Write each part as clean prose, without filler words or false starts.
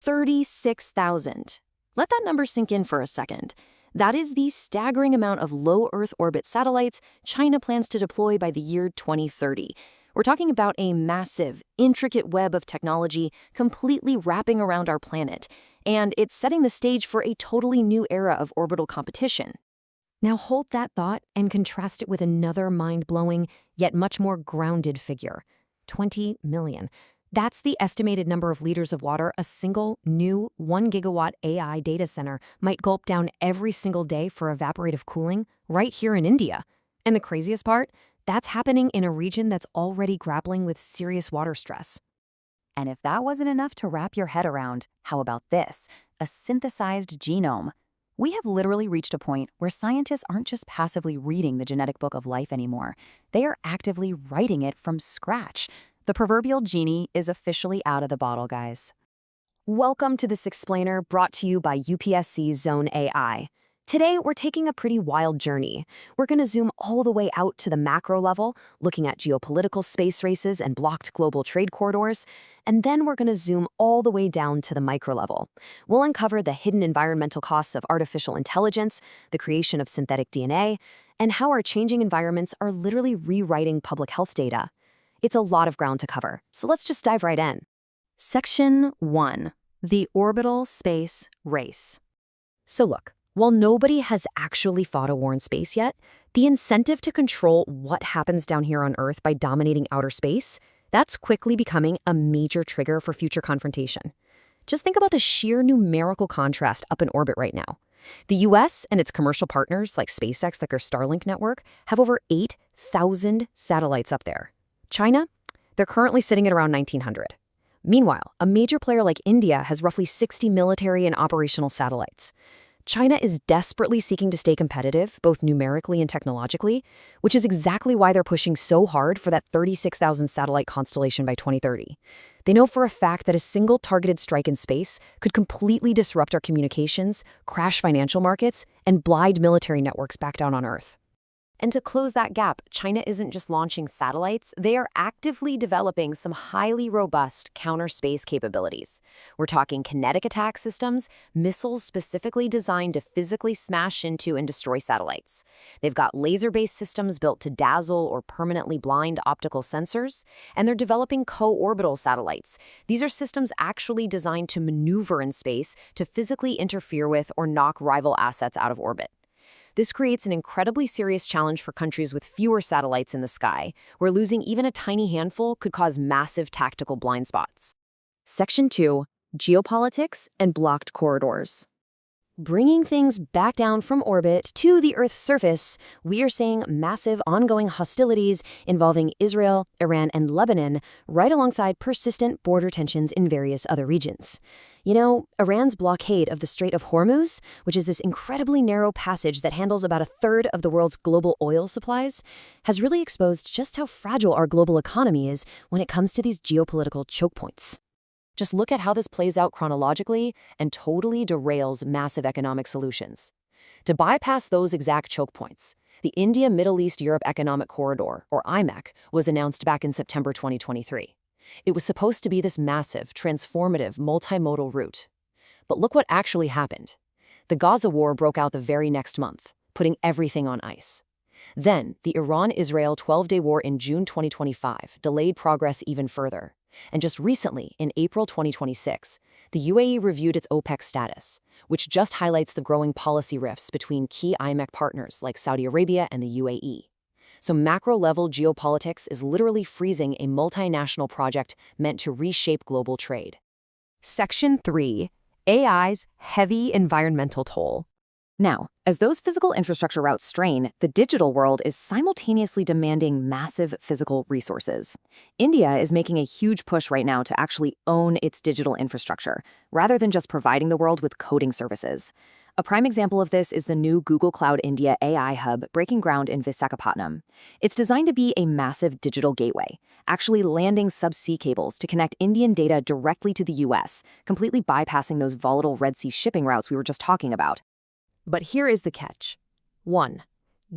36,000. Let that number sink in for a second. That is the staggering amount of low Earth orbit satellites China plans to deploy by the year 2030. We're talking about a massive, intricate web of technology completely wrapping around our planet, and it's setting the stage for a totally new era of orbital competition. Now hold that thought and contrast it with another mind-blowing, yet much more grounded figure: 20 million. That's the estimated number of liters of water a single new 1 gigawatt AI data center might gulp down every single day for evaporative cooling right here in India. And the craziest part? That's happening in a region that's already grappling with serious water stress. And if that wasn't enough to wrap your head around, how about this? A synthesized genome. We have literally reached a point where scientists aren't just passively reading the genetic book of life anymore. They are actively writing it from scratch. The proverbial genie is officially out of the bottle, guys. Welcome to this explainer brought to you by UPSC Zone AI. Today, we're taking a pretty wild journey. We're going to zoom all the way out to the macro level, looking at geopolitical space races and blocked global trade corridors, and then we're going to zoom all the way down to the micro level. We'll uncover the hidden environmental costs of artificial intelligence, the creation of synthetic DNA, and how our changing environments are literally rewriting public health data. It's a lot of ground to cover, so let's just dive right in. Section 1. The Orbital Space Race. So look, while nobody has actually fought a war in space yet, the incentive to control what happens down here on Earth by dominating outer space, that's quickly becoming a major trigger for future confrontation. Just think about the sheer numerical contrast up in orbit right now. The US and its commercial partners like SpaceX, like their Starlink network, have over 8,000 satellites up there. China, they're currently sitting at around 1,900. Meanwhile, a major player like India has roughly 60 military and operational satellites. China is desperately seeking to stay competitive, both numerically and technologically, which is exactly why they're pushing so hard for that 36,000 satellite constellation by 2030. They know for a fact that a single targeted strike in space could completely disrupt our communications, crash financial markets, and blind military networks back down on Earth. And to close that gap, China isn't just launching satellites, they are actively developing some highly robust counter-space capabilities. We're talking kinetic attack systems, missiles specifically designed to physically smash into and destroy satellites. They've got laser-based systems built to dazzle or permanently blind optical sensors, and they're developing co-orbital satellites. These are systems actually designed to maneuver in space to physically interfere with or knock rival assets out of orbit. This creates an incredibly serious challenge for countries with fewer satellites in the sky, where losing even a tiny handful could cause massive tactical blind spots. Section 2. Geopolitics and blocked corridors. Bringing things back down from orbit to the Earth's surface, we are seeing massive ongoing hostilities involving Israel, Iran, and Lebanon, right alongside persistent border tensions in various other regions. You know, Iran's blockade of the Strait of Hormuz, which is this incredibly narrow passage that handles about a third of the world's global oil supplies, has really exposed just how fragile our global economy is when it comes to these geopolitical choke points. Just look at how this plays out chronologically and totally derails massive economic solutions. To bypass those exact choke points, the India-Middle East-Europe Economic Corridor, or IMEC, was announced back in September 2023. It was supposed to be this massive, transformative, multimodal route. But look what actually happened. The Gaza war broke out the very next month, putting everything on ice. Then, the Iran-Israel 12-day war in June 2025 delayed progress even further. And just recently, in April 2026, the UAE reviewed its OPEC status, which just highlights the growing policy rifts between key IMEC partners like Saudi Arabia and the UAE. So macro-level geopolitics is literally freezing a multinational project meant to reshape global trade. Section 3. AI's heavy environmental toll. Now, as those physical infrastructure routes strain, the digital world is simultaneously demanding massive physical resources. India is making a huge push right now to actually own its digital infrastructure, rather than just providing the world with coding services. A prime example of this is the new Google Cloud India AI hub breaking ground in Visakhapatnam. It's designed to be a massive digital gateway, actually landing subsea cables to connect Indian data directly to the US, completely bypassing those volatile Red Sea shipping routes we were just talking about. But here is the catch. 1.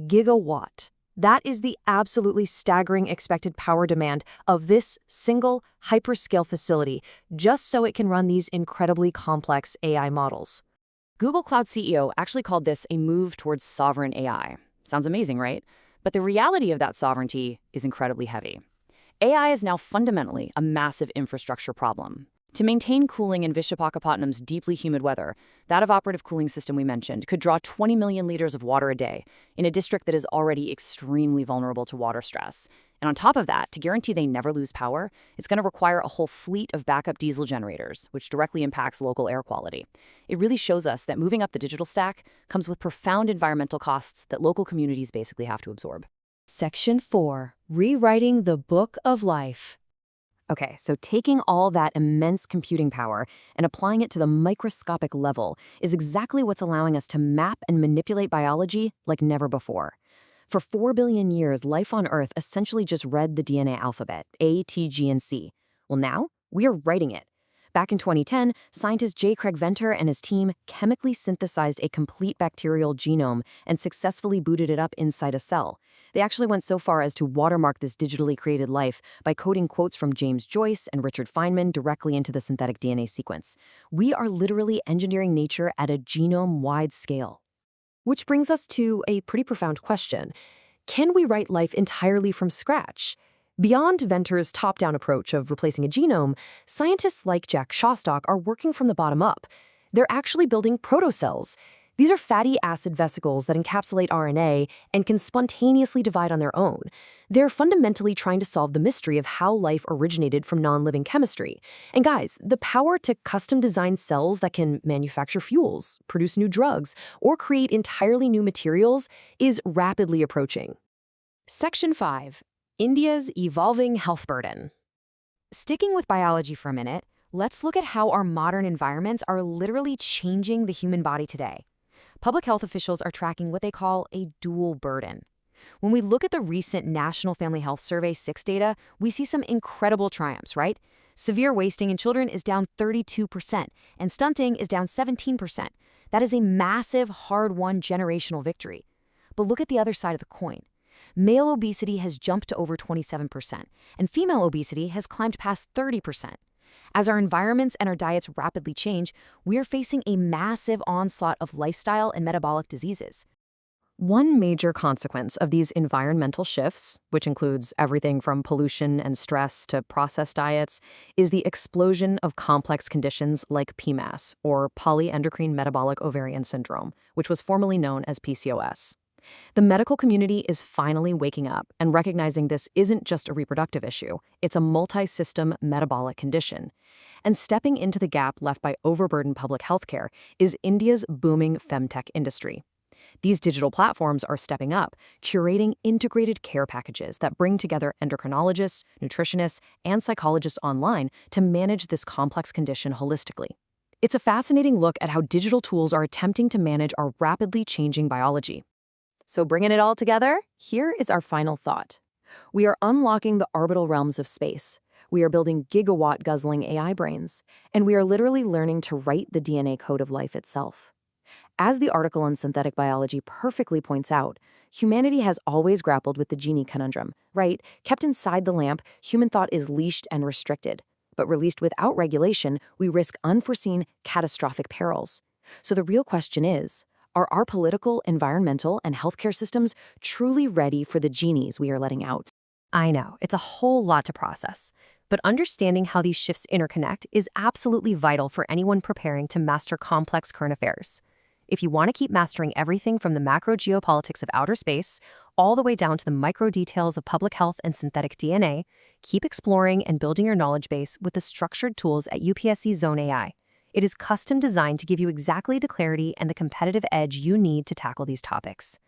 Gigawatt. That is the absolutely staggering expected power demand of this single hyperscale facility, just so it can run these incredibly complex AI models. Google Cloud CEO actually called this a move towards sovereign AI. Sounds amazing, right? But the reality of that sovereignty is incredibly heavy. AI is now fundamentally a massive infrastructure problem. To maintain cooling in Vishakhapatnam's deeply humid weather, that evaporative cooling system we mentioned could draw 20 million liters of water a day in a district that is already extremely vulnerable to water stress. And on top of that, to guarantee they never lose power, it's going to require a whole fleet of backup diesel generators, which directly impacts local air quality. It really shows us that moving up the digital stack comes with profound environmental costs that local communities basically have to absorb. Section 4. Rewriting the Book of Life. Okay, so taking all that immense computing power and applying it to the microscopic level is exactly what's allowing us to map and manipulate biology like never before. For 4 billion years, life on Earth essentially just read the DNA alphabet, A, T, G, and C. Well, now we are writing it. Back in 2010, scientist J. Craig Venter and his team chemically synthesized a complete bacterial genome and successfully booted it up inside a cell. They actually went so far as to watermark this digitally created life by coding quotes from James Joyce and Richard Feynman directly into the synthetic DNA sequence. We are literally engineering nature at a genome-wide scale. Which brings us to a pretty profound question. Can we write life entirely from scratch? Beyond Venter's top-down approach of replacing a genome, scientists like Jack Shostak are working from the bottom up. They're actually building protocells. These are fatty acid vesicles that encapsulate RNA and can spontaneously divide on their own. They're fundamentally trying to solve the mystery of how life originated from non-living chemistry. And guys, the power to custom-design cells that can manufacture fuels, produce new drugs, or create entirely new materials is rapidly approaching. Section 5. India's evolving health burden. Sticking with biology for a minute, let's look at how our modern environments are literally changing the human body today. Public health officials are tracking what they call a dual burden. When we look at the recent National Family Health Survey 6 data, we see some incredible triumphs, right? Severe wasting in children is down 32%, and stunting is down 17%. That is a massive, hard-won generational victory. But look at the other side of the coin. Male obesity has jumped to over 27%, and female obesity has climbed past 30%. As our environments and our diets rapidly change, we are facing a massive onslaught of lifestyle and metabolic diseases. One major consequence of these environmental shifts, which includes everything from pollution and stress to processed diets, is the explosion of complex conditions like PMAS, or polyendocrine metabolic ovarian syndrome, which was formerly known as PCOS. The medical community is finally waking up and recognizing this isn't just a reproductive issue, it's a multi-system metabolic condition. And stepping into the gap left by overburdened public healthcare is India's booming femtech industry. These digital platforms are stepping up, curating integrated care packages that bring together endocrinologists, nutritionists, and psychologists online to manage this complex condition holistically. It's a fascinating look at how digital tools are attempting to manage our rapidly changing biology. So bringing it all together, here is our final thought. We are unlocking the orbital realms of space. We are building gigawatt-guzzling AI brains, and we are literally learning to write the DNA code of life itself. As the article on synthetic biology perfectly points out, humanity has always grappled with the genie conundrum, right? Kept inside the lamp, human thought is leashed and restricted. But released without regulation, we risk unforeseen, catastrophic perils. So the real question is, are our political, environmental, and healthcare systems truly ready for the genies we are letting out? I know, it's a whole lot to process. But understanding how these shifts interconnect is absolutely vital for anyone preparing to master complex current affairs. If you want to keep mastering everything from the macro geopolitics of outer space all the way down to the micro details of public health and synthetic DNA, keep exploring and building your knowledge base with the structured tools at UPSC Zone AI. It is custom designed to give you exactly the clarity and the competitive edge you need to tackle these topics.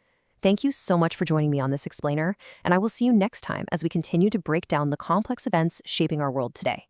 Thank you so much for joining me on this explainer, and I will see you next time as we continue to break down the complex events shaping our world today.